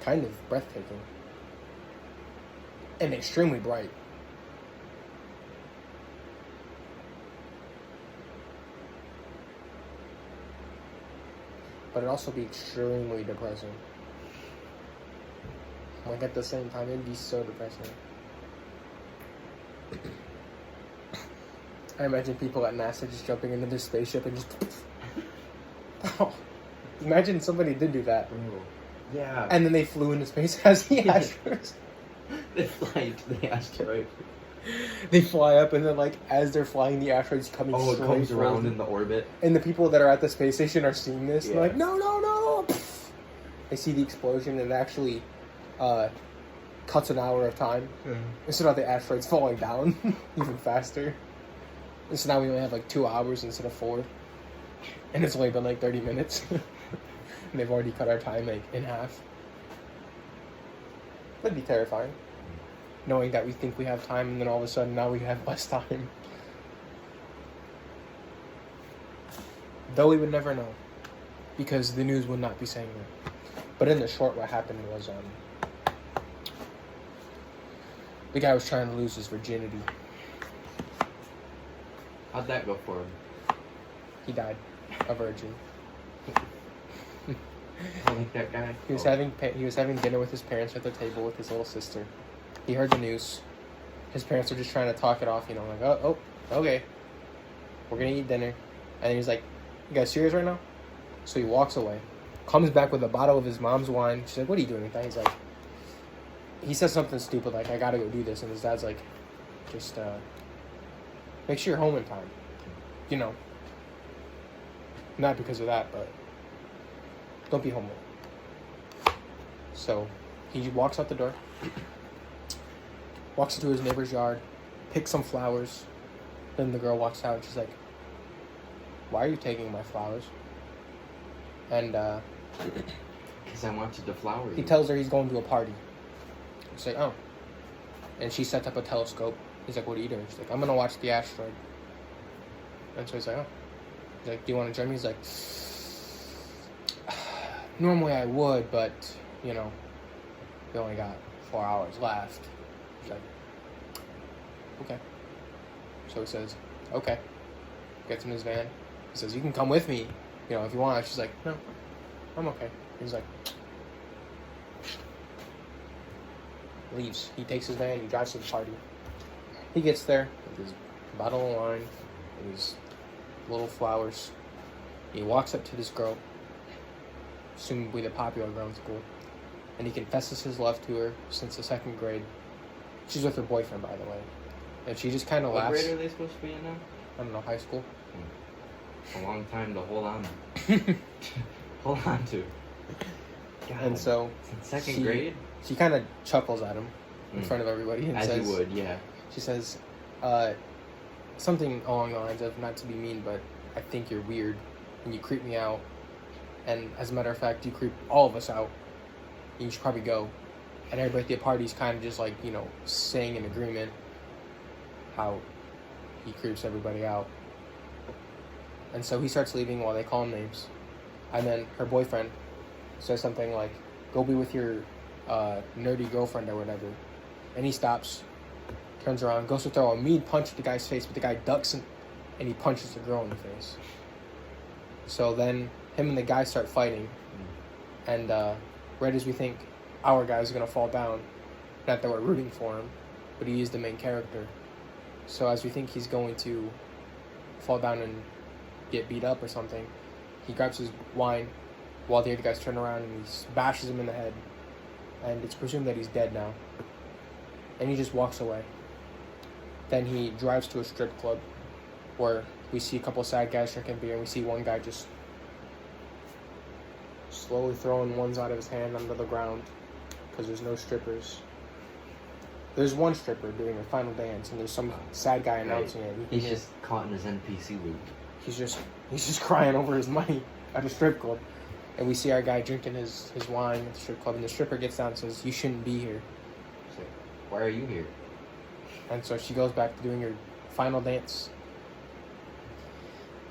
kind of breathtaking and extremely bright. But it'd also be extremely depressing. Like, at the same time, it'd be so depressing. I imagine people at NASA just jumping into their spaceship and just... Oh, imagine somebody did do that. Oh, yeah. And then they flew into space as the astronauts. They fly into the asteroid. They fly up, and then, like, as they're flying, the asteroid's coming Oh, it straight comes towards around them. in the orbit. And the people that are at the space station are seeing this. Yeah. They're like, no, no, no! They see the explosion, and it actually cuts an hour of time. And so now the asteroid's falling down even faster. And so now we only have, like, 2 hours instead of 4. And it's only been, like, 30 minutes. And they've already cut our time, like, in half. That'd be terrifying. Knowing that we think we have time, and then all of a sudden now we have less time. Though we would never know, because the news would not be saying that. But in the short, what happened was the guy was trying to lose his virginity. How'd that go for him? He died a virgin. I like that guy. He was having dinner with his parents at the table with his little sister. He heard the news. His parents were just trying to talk it off, you know, like, oh, okay, we're gonna eat dinner. And he's like, you guys serious right now? So he walks away, comes back with a bottle of his mom's wine. She's like, what are you doing with that? He's like, he says something stupid like, I gotta go do this. And his dad's like, just make sure you're home in time. You know, not because of that, but don't be home late. So he walks out the door, walks into his neighbor's yard, picks some flowers. Then the girl walks out and she's like, why are you taking my flowers? And Because I want you to flower he you. tells her he's going to a party. She's like, oh. And she sets up a telescope. He's like, what are you doing? She's like, I'm going to watch the asteroid. And so he's like, oh. He's like, do you want to join me? He's like, normally I would, but, you know, we only got 4 hours left. He's like, okay. So he says, okay. Gets in his van. He says, you can come with me, you know, if you want. She's like, no, I'm okay. He's like, leaves. He takes his van, he drives to the party. He gets there with his bottle of wine and his little flowers. He walks up to this girl, presumably the popular girl in school, and he confesses his love to her since the 2nd grade. She's with her boyfriend, by the way. And she just kind of laughs. What grade are they supposed to be in now? I don't know, high school. A long time to hold on. Hold on to. God, And so since 2nd grade? She kind of chuckles at him in front of everybody and As says, you would, yeah. She says, something along the lines of, not to be mean, but I think you're weird and you creep me out. And as a matter of fact, you creep all of us out. You should probably go. And everybody at the party's kind of just like, you know, saying in agreement how he creeps everybody out. And so he starts leaving while they call him names. And then her boyfriend says something like, go be with your nerdy girlfriend or whatever. And he stops, turns around, goes to throw a mean punch at the guy's face, but the guy ducks and he punches the girl in the face. So then him and the guy start fighting. And right as we think our guy's going to fall down, not that we're rooting for him, but he is the main character. So as we think he's going to fall down and get beat up or something, he grabs his wine while the other guys turn around and he bashes him in the head. And it's presumed that he's dead now. And he just walks away. Then he drives to a strip club where we see a couple sad guys drinking beer and we see one guy just slowly throwing ones out of his hand onto the ground because there's no strippers. There's one stripper doing her final dance and there's some sad guy announcing it. He's just caught in his NPC loop. He's just crying over his money at a strip club. And we see our guy drinking his wine at the strip club and the stripper gets down and says, you shouldn't be here. So, why are you here? And so she goes back to doing her final dance.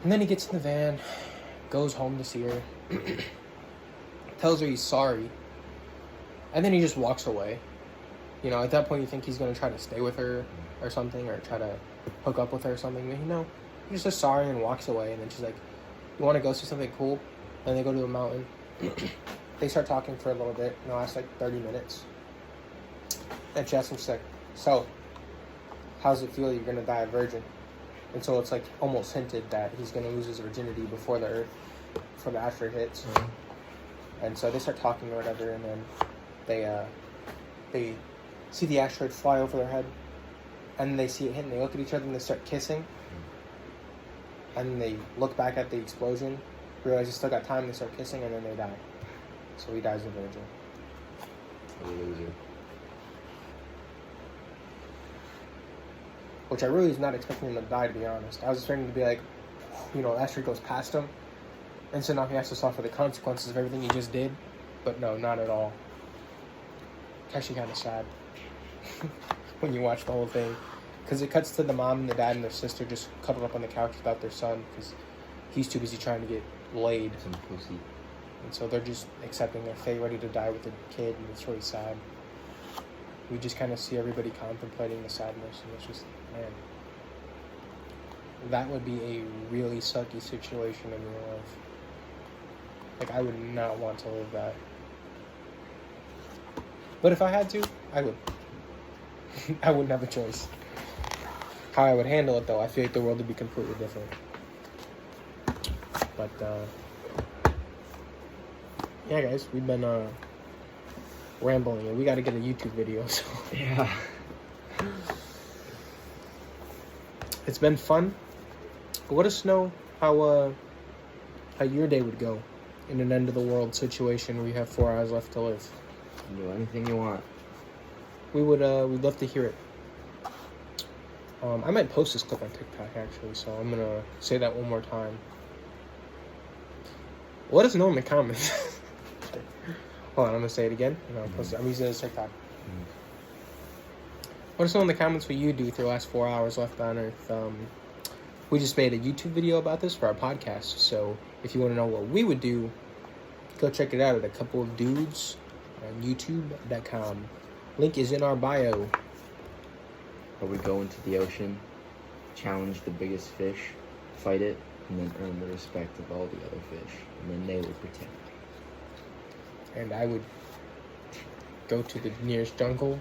And then he gets in the van, goes home to see her, tells her he's sorry, and then he just walks away. You know, at that point you think he's going to try to stay with her or something, or try to hook up with her or something. But, you know, he just says sorry and walks away. And then she's like, you want to go see something cool? And they go to a mountain. They start talking for a little bit. It lasts like 30 minutes. And she asks him, she's like, so, how does it feel you're going to die a virgin? And so it's like almost hinted that he's going to lose his virginity before the asteroid hits. Mm-hmm. And so they start talking or whatever, and then they see the asteroid fly over their head, and they see it hit, and they look at each other, and they start kissing. And they look back at the explosion, realize they still got time, they start kissing, and then they die. So he dies a virgin. A loser. Which I really was not expecting him to die, to be honest. I was expecting him to be like, you know, the asteroid goes past him, and so now he has to suffer the consequences of everything he just did. But no, not at all. It's actually kind of sad when you watch the whole thing. Because it cuts to the mom and the dad and their sister just cuddled up on the couch without their son because he's too busy trying to get laid. Some pussy. And so they're just accepting their fate, ready to die with the kid, and it's really sad. We just kind of see everybody contemplating the sadness, and it's just, man, that would be a really sucky situation in real life. Like, I would not want to live that. But if I had to, I would. I wouldn't have a choice. How I would handle it, though, I feel like the world would be completely different. But, yeah, guys, we've been, rambling, and we got to get a YouTube video, so. Yeah. It's been fun. Let us know how your day would go in an end of the world situation where you have 4 hours left to live. Do anything you want. We'd love to hear it. I might post this clip on TikTok actually, so I'm gonna say that one more time. Let us know in the comments. Hold on, I'm gonna say it again. And I'll post it. I'm using it as TikTok. Let us know in the comments what you do with your last 4 hours left on Earth. We just made a YouTube video about this for our podcast, so if you want to know what we would do, go check it out at a couple of dudes on YouTube.com. Link is in our bio. Or we go into the ocean, challenge the biggest fish, fight it, and then earn the respect of all the other fish, and then they will protect. And I would go to the nearest jungle,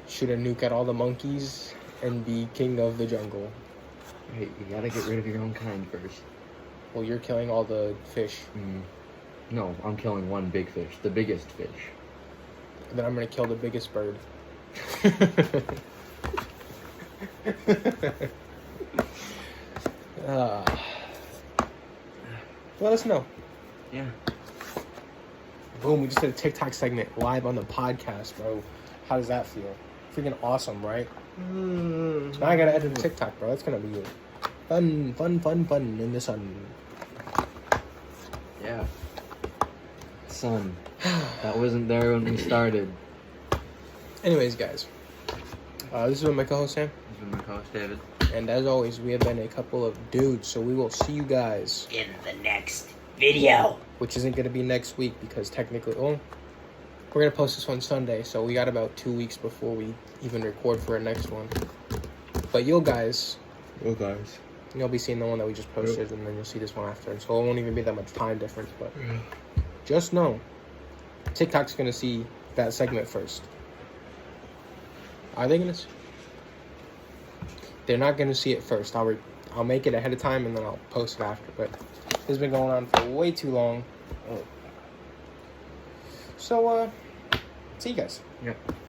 shoot a nuke at all the monkeys, and be king of the jungle. Hey, you gotta get rid of your own kind first. Well, you're killing all the fish. No, I'm killing one big fish, the biggest fish. And then I'm gonna kill the biggest bird. Let us know. Yeah. Boom, we just did a TikTok segment live on the podcast, bro. How does that feel? Freaking awesome, right? Now I gotta edit a TikTok, bro. That's gonna be fun in the sun. Yeah. Sun. That wasn't there when we started. Anyways, guys. This is my co-host Sam. This is my co-host David. And as always, we have been a couple of dudes, so we will see you guys in the next video. Which isn't going to be next week because technically, well, we're going to post this one Sunday, so we got about 2 weeks before we even record for our next one. But you'll be seeing the one that we just posted, and then you'll see this one after. So it won't even be that much time difference, but just know, TikTok's going to see that segment first. Are they going to see? They're not going to see it first. I'll make it ahead of time, and then I'll post it after, but this has been going on for way too long. So, see you guys. Yep.